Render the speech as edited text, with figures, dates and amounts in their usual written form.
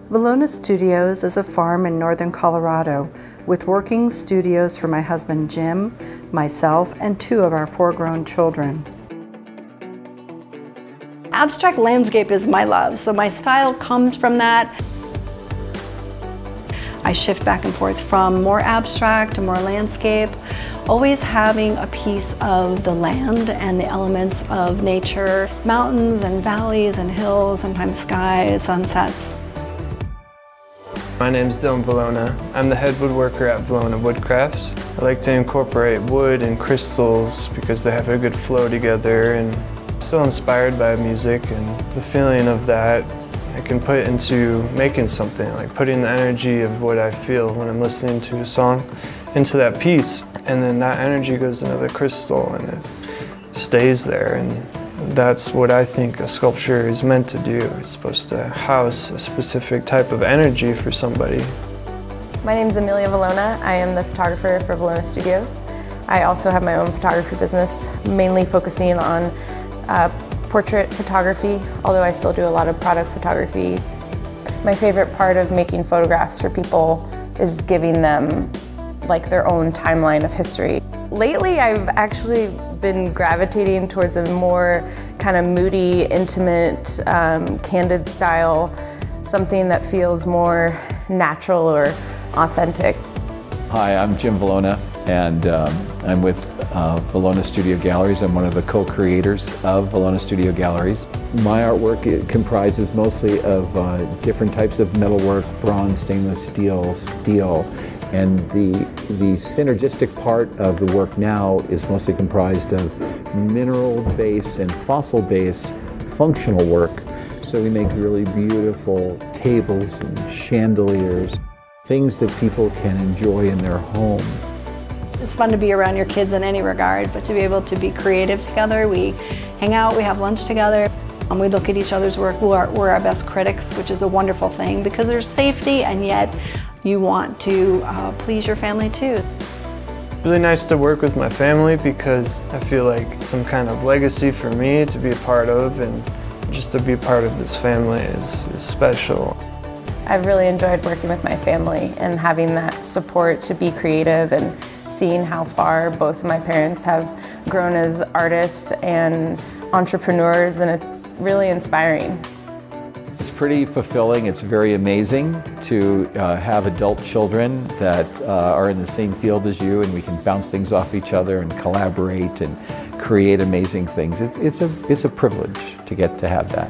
Vilona Studios is a farm in northern Colorado with working studios for my husband Jim, myself, and 2 of our 4 grown children. Abstract landscape is my love, so my style comes from that. I shift back and forth from more abstract to more landscape, always having a piece of the land and the elements of nature, mountains and valleys and hills, sometimes skies, sunsets. My name is Vilona. I'm the head woodworker at Vilona Woodcrafts. I like to incorporate wood and crystals because they have a good flow together, and I'm still inspired by music, and the feeling of that I can put into making something, like putting the energy of what I feel when I'm listening to a song into that piece, and then that energy goes into the crystal and it stays there. And that's what I think a sculpture is meant to do. It's supposed to house a specific type of energy for somebody. My name is Vilona. I am the photographer for Vilona Studios. I also have my own photography business, mainly focusing on portrait photography, although I still do a lot of product photography. My favorite part of making photographs for people is giving them like their own timeline of history. Lately, I've actually been gravitating towards a more kind of moody, intimate, candid style, something that feels more natural or authentic. Hi, I'm Jim Vilona, and I'm with Vilona Studio Galleries. I'm one of the co-creators of Vilona Studio Galleries. My artwork, it comprises mostly of different types of metalwork: bronze, stainless steel, steel. And the synergistic part of the work now is mostly comprised of mineral-based and fossil-based functional work. So we make really beautiful tables and chandeliers, things that people can enjoy in their home. It's fun to be around your kids in any regard, but to be able to be creative together. We hang out, we have lunch together, and we look at each other's work. We're our best critics, which is a wonderful thing because there's safety, and yet you want to please your family too. Really nice to work with my family because I feel like some kind of legacy for me to be a part of, and just to be part of this family is special. I've really enjoyed working with my family and having that support to be creative, and seeing how far both of my parents have grown as artists and entrepreneurs, and it's really inspiring. It's pretty fulfilling. It's very amazing to have adult children that are in the same field as you, and we can bounce things off each other and collaborate and create amazing things. It's a privilege to get to have that.